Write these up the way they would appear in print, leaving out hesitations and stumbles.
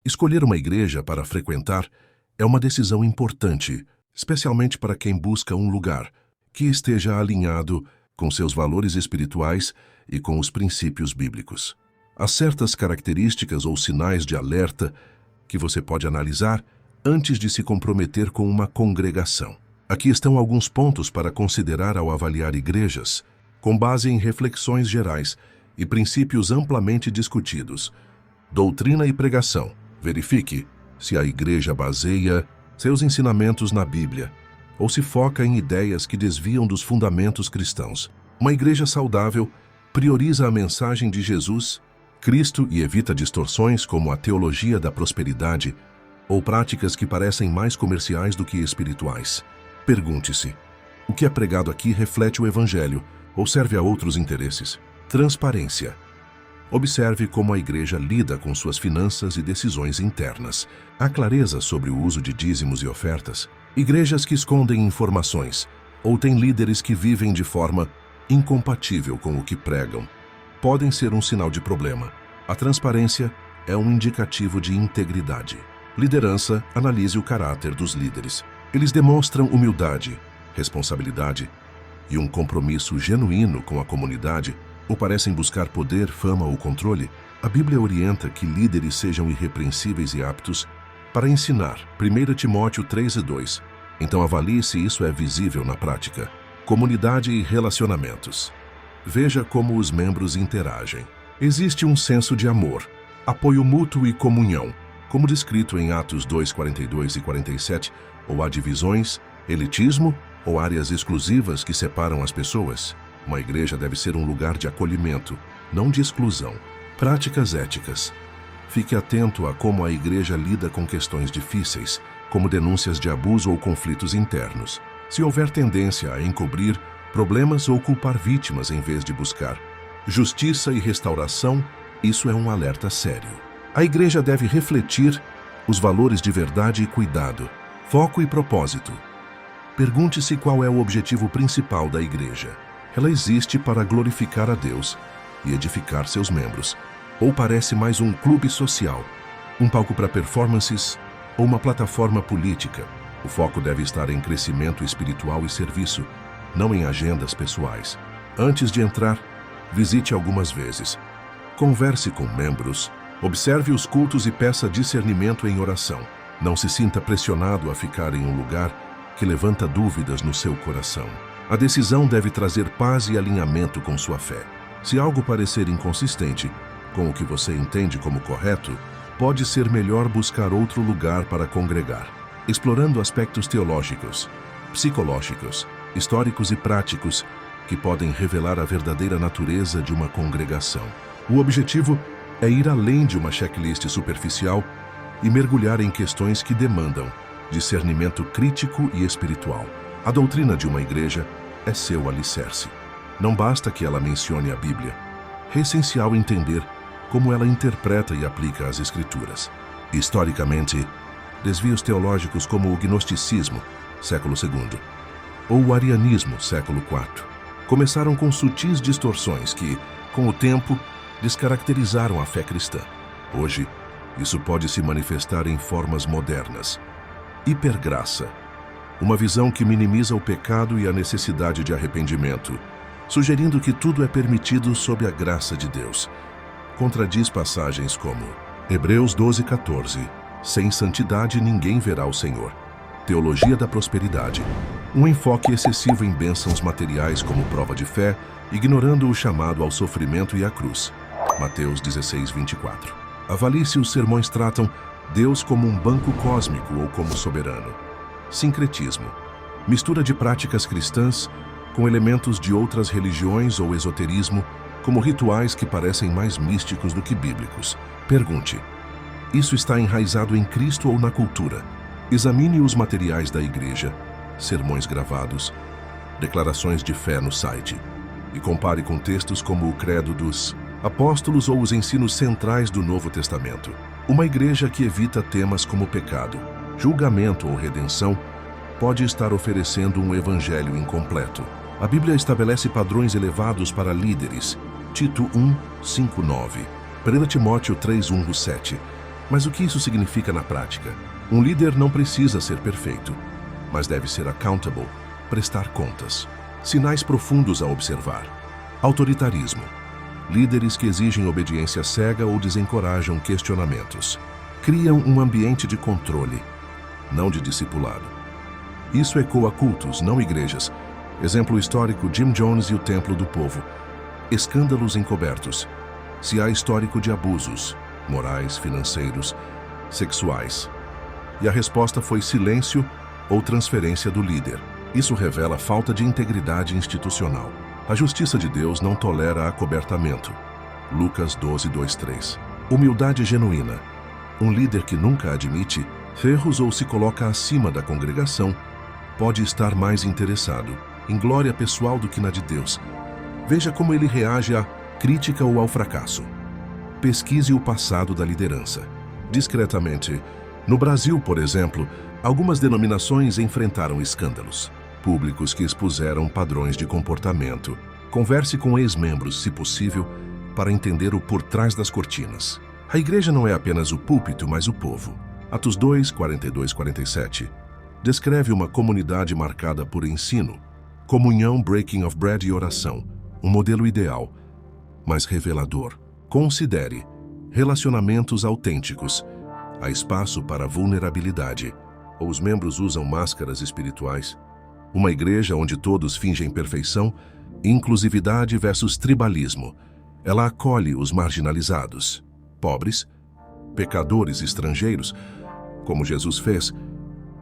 Escolher uma igreja para frequentar é uma decisão importante, especialmente para quem busca um lugar que esteja alinhado com seus valores espirituais e com os princípios bíblicos. Há certas características ou sinais de alerta que você pode analisar antes de se comprometer com uma congregação. Aqui estão alguns pontos para considerar ao avaliar igrejas, com base em reflexões gerais e princípios amplamente discutidos. Doutrina e pregação. Verifique se a igreja baseia seus ensinamentos na Bíblia ou se foca em ideias que desviam dos fundamentos cristãos. Uma igreja saudável prioriza a mensagem de Jesus, Cristo e evita distorções como a teologia da prosperidade ou práticas que parecem mais comerciais do que espirituais. Pergunte-se: o que é pregado aqui reflete o Evangelho ou serve a outros interesses? Transparência. Observe como a igreja lida com suas finanças e decisões internas. Há clareza sobre o uso de dízimos e ofertas. Igrejas que escondem informações ou têm líderes que vivem de forma incompatível com o que pregam podem ser um sinal de problema. A transparência é um indicativo de integridade. Liderança. Analise o caráter dos líderes. Eles demonstram humildade, responsabilidade e um compromisso genuíno com a comunidade ou parecem buscar poder, fama ou controle? A Bíblia orienta que líderes sejam irrepreensíveis e aptos para ensinar. 1 Timóteo 3:2. Então avalie se isso é visível na prática. Comunidade e relacionamentos. Veja como os membros interagem. Existe um senso de amor, apoio mútuo e comunhão, como descrito em Atos 2:42 e 47, ou há divisões, elitismo ou áreas exclusivas que separam as pessoas? Uma igreja deve ser um lugar de acolhimento, não de exclusão. Práticas éticas. Fique atento a como a igreja lida com questões difíceis, como denúncias de abuso ou conflitos internos. Se houver tendência a encobrir problemas ou culpar vítimas em vez de buscar justiça e restauração, isso é um alerta sério. A igreja deve refletir os valores de verdade e cuidado, foco e propósito. Pergunte-se qual é o objetivo principal da igreja. Ela existe para glorificar a Deus e edificar seus membros, ou parece mais um clube social, um palco para performances ou uma plataforma política? O foco deve estar em crescimento espiritual e serviço, não em agendas pessoais. Antes de entrar, visite algumas vezes. Converse com membros, observe os cultos e peça discernimento em oração. Não se sinta pressionado a ficar em um lugar que levanta dúvidas no seu coração. A decisão deve trazer paz e alinhamento com sua fé. Se algo parecer inconsistente com o que você entende como correto, pode ser melhor buscar outro lugar para congregar. Explorando aspectos teológicos, psicológicos, históricos e práticos que podem revelar a verdadeira natureza de uma congregação. O objetivo é ir além de uma checklist superficial e mergulhar em questões que demandam discernimento crítico e espiritual. A doutrina de uma igreja é seu alicerce. Não basta que ela mencione a Bíblia. É essencial entender como ela interpreta e aplica as Escrituras. Historicamente, desvios teológicos como o gnosticismo, século II, ou o arianismo, século IV, começaram com sutis distorções que, com o tempo, descaracterizaram a fé cristã. Hoje, isso pode se manifestar em formas modernas. Hipergraça. Uma visão que minimiza o pecado e a necessidade de arrependimento, sugerindo que tudo é permitido sob a graça de Deus. Contradiz passagens como Hebreus 12:14, sem santidade ninguém verá o Senhor. Teologia da prosperidade. Um enfoque excessivo em bênçãos materiais como prova de fé, ignorando o chamado ao sofrimento e à cruz. Mateus 16:24. Avalie se os sermões tratam Deus como um banco cósmico ou como soberano. Sincretismo. Mistura de práticas cristãs com elementos de outras religiões ou esoterismo, como rituais que parecem mais místicos do que bíblicos. Pergunte: isso está enraizado em Cristo ou na cultura? Examine os materiais da igreja, sermões gravados, declarações de fé no site, e compare com textos como o Credo dos Apóstolos ou os ensinos centrais do Novo Testamento. Uma igreja que evita temas como pecado, julgamento ou redenção pode estar oferecendo um evangelho incompleto. A Bíblia estabelece padrões elevados para líderes. Tito 1:5-9, 1 Timóteo 3:1-7 Mas o que isso significa na prática? Um líder não precisa ser perfeito, mas deve ser accountable, prestar contas. Sinais profundos a observar. Autoritarismo. Líderes que exigem obediência cega ou desencorajam questionamentos. Criam um ambiente de controle, não de discipulado. Isso ecoa cultos, não igrejas. Exemplo histórico, Jim Jones e o Templo do Povo. Escândalos encobertos. Se há histórico de abusos, morais, financeiros, sexuais. E a resposta foi silêncio ou transferência do líder. Isso revela falta de integridade institucional. A justiça de Deus não tolera acobertamento. Lucas 12:2-3. Humildade genuína. Um líder que nunca admite erros ou se coloca acima da congregação pode estar mais interessado em glória pessoal do que na de Deus. Veja como ele reage à crítica ou ao fracasso. Pesquise o passado da liderança. Discretamente, no Brasil, por exemplo, algumas denominações enfrentaram escândalos públicos que expuseram padrões de comportamento. Converse com ex-membros, se possível, para entender o por trás das cortinas. A igreja não é apenas o púlpito, mas o povo. Atos 2, 42-47. Descreve uma comunidade marcada por ensino, comunhão, breaking of bread e oração. Um modelo ideal, mas revelador. Considere relacionamentos autênticos. Há espaço para vulnerabilidade. Ou os membros usam máscaras espirituais. Uma igreja onde todos fingem perfeição, inclusividade versus tribalismo. Ela acolhe os marginalizados, pobres, pecadores estrangeiros, como Jesus fez.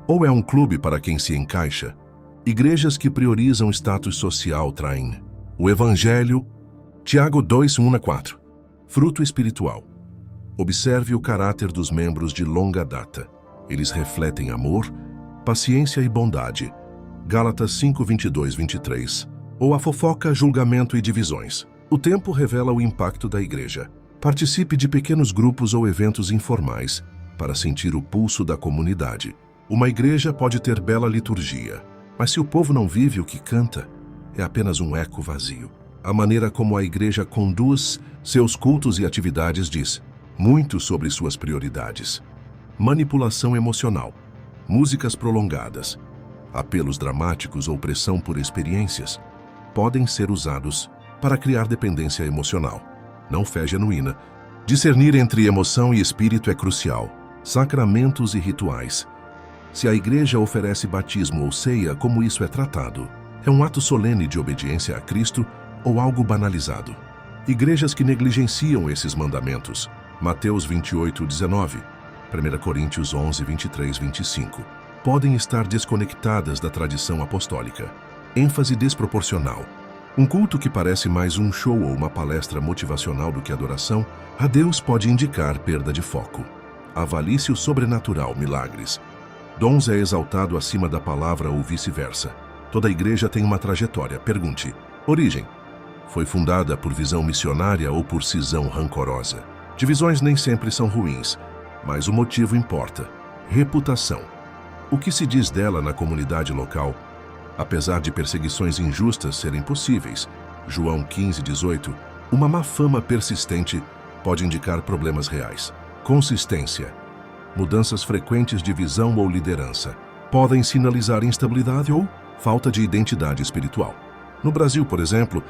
Ou é um clube para quem se encaixa? Igrejas que priorizam status social traem o Evangelho. Tiago 2, 1-4. Fruto espiritual. Observe o caráter dos membros de longa data. Eles refletem amor, paciência e bondade. Gálatas 5, 22-23. Ou a fofoca, julgamento e divisões. O tempo revela o impacto da igreja. Participe de pequenos grupos ou eventos informais para sentir o pulso da comunidade. Uma igreja pode ter bela liturgia, mas se o povo não vive o que canta, é apenas um eco vazio. A maneira como a igreja conduz seus cultos e atividades diz muito sobre suas prioridades. Manipulação emocional, músicas prolongadas, apelos dramáticos ou pressão por experiências podem ser usados para criar dependência emocional, não fé genuína. Discernir entre emoção e espírito é crucial. Sacramentos e rituais. Se a igreja oferece batismo ou ceia, como isso é tratado? É um ato solene de obediência a Cristo ou algo banalizado? Igrejas que negligenciam esses mandamentos. Mateus 28:19, 1 Coríntios 11:23-25. Podem estar desconectadas da tradição apostólica. Ênfase desproporcional. Um culto que parece mais um show ou uma palestra motivacional do que adoração a Deus pode indicar perda de foco. Avalie-se o sobrenatural, milagres. Dons é exaltado acima da palavra ou vice-versa. Toda igreja tem uma trajetória. Pergunte: origem. Foi fundada por visão missionária ou por cisão rancorosa? Divisões nem sempre são ruins, mas o motivo importa. Reputação. O que se diz dela na comunidade local? Apesar de perseguições injustas serem possíveis, João 15:18, uma má fama persistente pode indicar problemas reais. Consistência. Mudanças frequentes de visão ou liderança podem sinalizar instabilidade ou falta de identidade espiritual. No Brasil, por exemplo,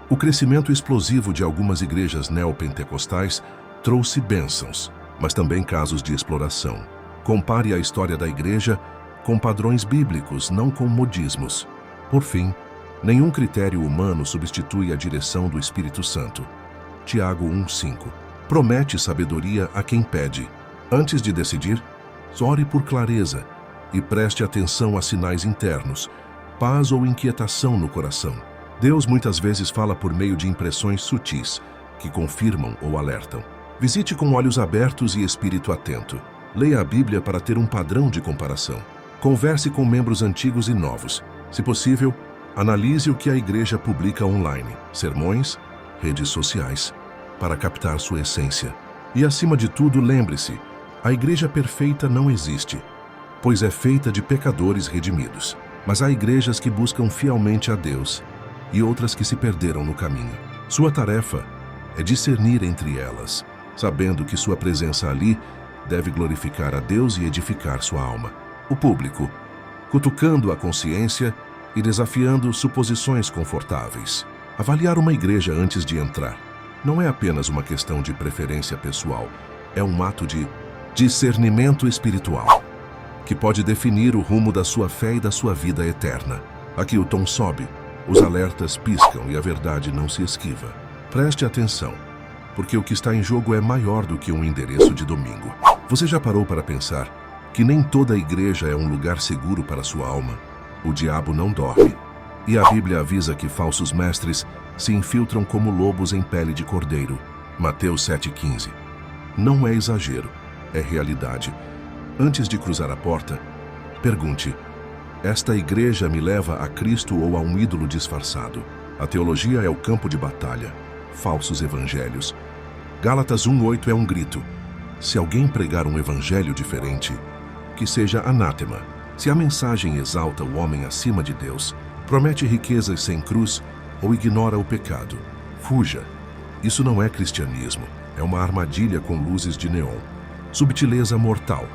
o crescimento explosivo de algumas igrejas neopentecostais trouxe bênçãos, mas também casos de exploração. Compare a história da igreja com padrões bíblicos, não com modismos. Por fim, nenhum critério humano substitui a direção do Espírito Santo. Tiago 1:5. Promete sabedoria a quem pede. Antes de decidir, ore por clareza e preste atenção a sinais internos, paz ou inquietação no coração. Deus muitas vezes fala por meio de impressões sutis, que confirmam ou alertam. Visite com olhos abertos e espírito atento. Leia a Bíblia para ter um padrão de comparação. Converse com membros antigos e novos. Se possível, analise o que a igreja publica online, sermões, redes sociais, para captar sua essência. E acima de tudo, lembre-se, a igreja perfeita não existe, pois é feita de pecadores redimidos. Mas há igrejas que buscam fielmente a Deus e outras que se perderam no caminho. Sua tarefa é discernir entre elas, sabendo que sua presença ali deve glorificar a Deus e edificar sua alma. O público, cutucando a consciência e desafiando suposições confortáveis. Avaliar uma igreja antes de entrar não é apenas uma questão de preferência pessoal, é um ato de discernimento espiritual, que pode definir o rumo da sua fé e da sua vida eterna. Aqui o tom sobe, os alertas piscam e a verdade não se esquiva. Preste atenção, porque o que está em jogo é maior do que um endereço de domingo. Você já parou para pensar que nem toda igreja é um lugar seguro para sua alma? O diabo não dorme, e a Bíblia avisa que falsos mestres se infiltram como lobos em pele de cordeiro. Mateus 7,15. Não é exagero, é realidade. Antes de cruzar a porta, pergunte: esta igreja me leva a Cristo ou a um ídolo disfarçado? A teologia é o campo de batalha. Falsos evangelhos. Gálatas 1,8 é um grito: se alguém pregar um evangelho diferente, que seja anátema. Se a mensagem exalta o homem acima de Deus, promete riquezas sem cruz ou ignora o pecado, fuja. Isso não é cristianismo, é uma armadilha com luzes de neon. Subtileza mortal.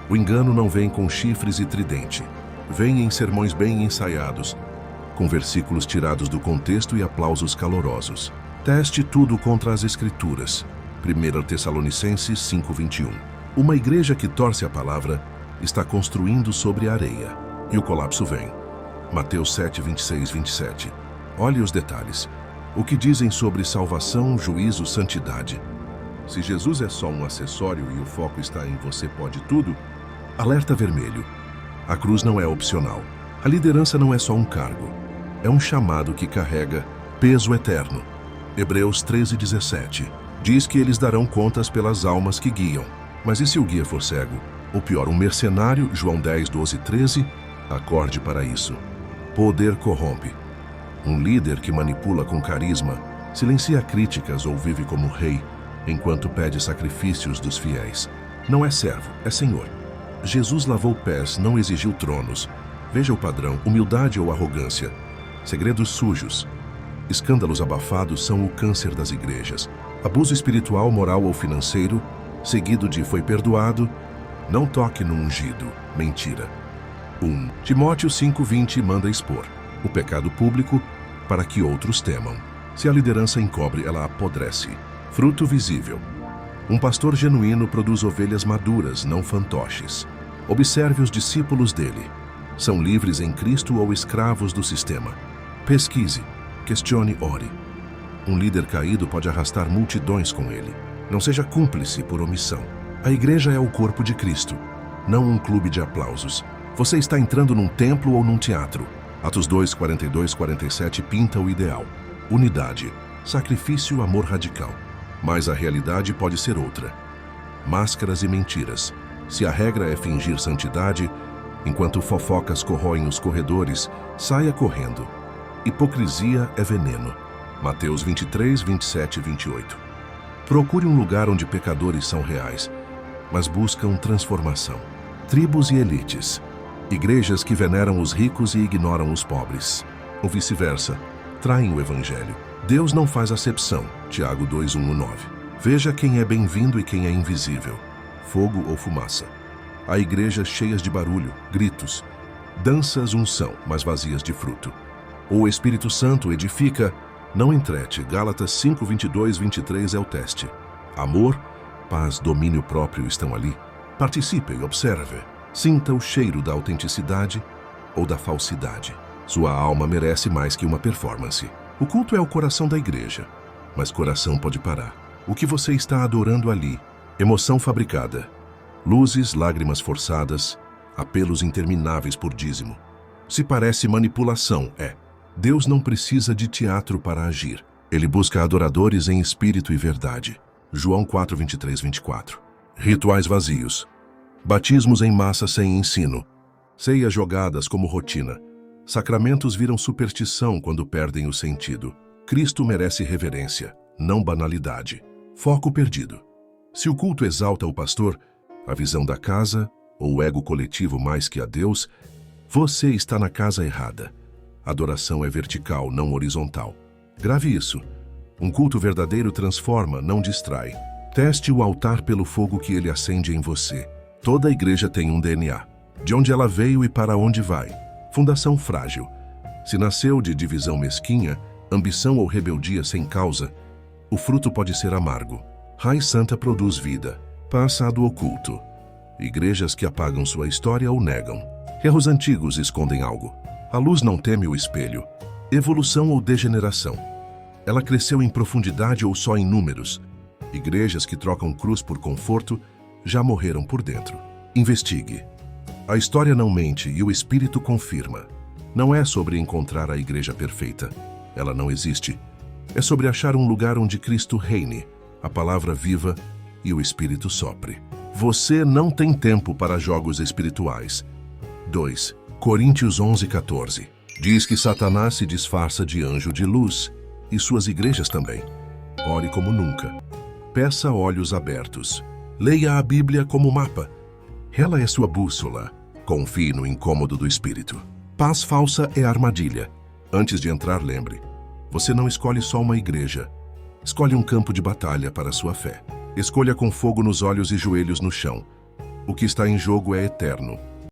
O engano não vem com chifres e tridente. Vem em sermões bem ensaiados, com versículos tirados do contexto e aplausos calorosos. Teste tudo contra as Escrituras. 1 Tessalonicenses 5,21. Uma igreja que torce a palavra está construindo sobre a areia. E o colapso vem. Mateus 7,26, 27. Olhe os detalhes. O que dizem sobre salvação, juízo, santidade. Se Jesus é só um acessório e o foco está em você pode tudo, alerta vermelho. A cruz não é opcional. A liderança não é só um cargo. É um chamado que carrega peso eterno. Hebreus 13,17. Diz que eles darão contas pelas almas que guiam. Mas e se o guia for cego? Ou pior, um mercenário, João 10, 12, 13? Acorde para isso. Poder corrompe. Um líder que manipula com carisma, silencia críticas ou vive como rei, enquanto pede sacrifícios dos fiéis. Não é servo, é senhor. Jesus lavou pés, não exigiu tronos. Veja o padrão: humildade ou arrogância. Segredos sujos. Escândalos abafados são o câncer das igrejas. Abuso espiritual, moral ou financeiro, seguido de foi perdoado. Não toque no ungido. Mentira. 1 Timóteo 5,20 manda expor o pecado público para que outros temam. Se a liderança encobre, ela apodrece. Fruto visível. Um pastor genuíno produz ovelhas maduras, não fantoches. Observe os discípulos dele. São livres em Cristo ou escravos do sistema? Pesquise, questione, ore. Um líder caído pode arrastar multidões com ele. Não seja cúmplice por omissão. A igreja é o corpo de Cristo, não um clube de aplausos. Você está entrando num templo ou num teatro? Atos 2, 42, 47 pinta o ideal. Unidade, sacrifício, amor radical. Mas a realidade pode ser outra. Máscaras e mentiras. Se a regra é fingir santidade, enquanto fofocas corroem os corredores, saia correndo. Hipocrisia é veneno. Mateus 23, 27 e 28. Procure um lugar onde pecadores são reais, mas buscam transformação. Tribos e elites. Igrejas que veneram os ricos e ignoram os pobres. Ou vice-versa, traem o evangelho. Deus não faz acepção. Tiago 2, 1, 9. Veja quem é bem-vindo e quem é invisível. Fogo ou fumaça. Há igrejas cheias de barulho, gritos. Danças unção, mas vazias de fruto. O Espírito Santo edifica, não entrete. Gálatas 5, 22, 23 é o teste. Amor, paz, domínio próprio estão ali. Participe e observe. Sinta o cheiro da autenticidade ou da falsidade. Sua alma merece mais que uma performance. O culto é o coração da igreja, mas coração pode parar. O que você está adorando ali? Emoção fabricada. Luzes, lágrimas forçadas, apelos intermináveis por dízimo. Se parece manipulação, é. Deus não precisa de teatro para agir. Ele busca adoradores em espírito e verdade. João 4, 23, 24. Rituais vazios. Batismos em massa sem ensino. Ceias jogadas como rotina. Sacramentos viram superstição quando perdem o sentido. Cristo merece reverência, não banalidade. Foco perdido. Se o culto exalta o pastor, a visão da casa, ou o ego coletivo mais que a Deus, você está na casa errada. Adoração é vertical, não horizontal. Grave isso. Um culto verdadeiro transforma, não distrai. Teste o altar pelo fogo que ele acende em você. Toda igreja tem um DNA. De onde ela veio e para onde vai. Fundação frágil. Se nasceu de divisão mesquinha, ambição ou rebeldia sem causa, o fruto pode ser amargo. Raiz santa produz vida. Passado oculto. Igrejas que apagam sua história ou negam. Erros antigos escondem algo. A luz não teme o espelho. Evolução ou degeneração. Ela cresceu em profundidade ou só em números. Igrejas que trocam cruz por conforto já morreram por dentro. Investigue. A história não mente e o Espírito confirma. Não é sobre encontrar a igreja perfeita. Ela não existe. É sobre achar um lugar onde Cristo reine, a palavra viva e o Espírito sopre. Você não tem tempo para jogos espirituais. 2 Coríntios 11:14. Diz que Satanás se disfarça de anjo de luz e suas igrejas também. Ore como nunca. Peça olhos abertos. Leia a Bíblia como mapa. Ela é sua bússola. Confie no incômodo do Espírito. Paz falsa é armadilha. Antes de entrar, lembre. Você não escolhe só uma igreja. Escolhe um campo de batalha para a sua fé. Escolha com fogo nos olhos e joelhos no chão. O que está em jogo é eterno.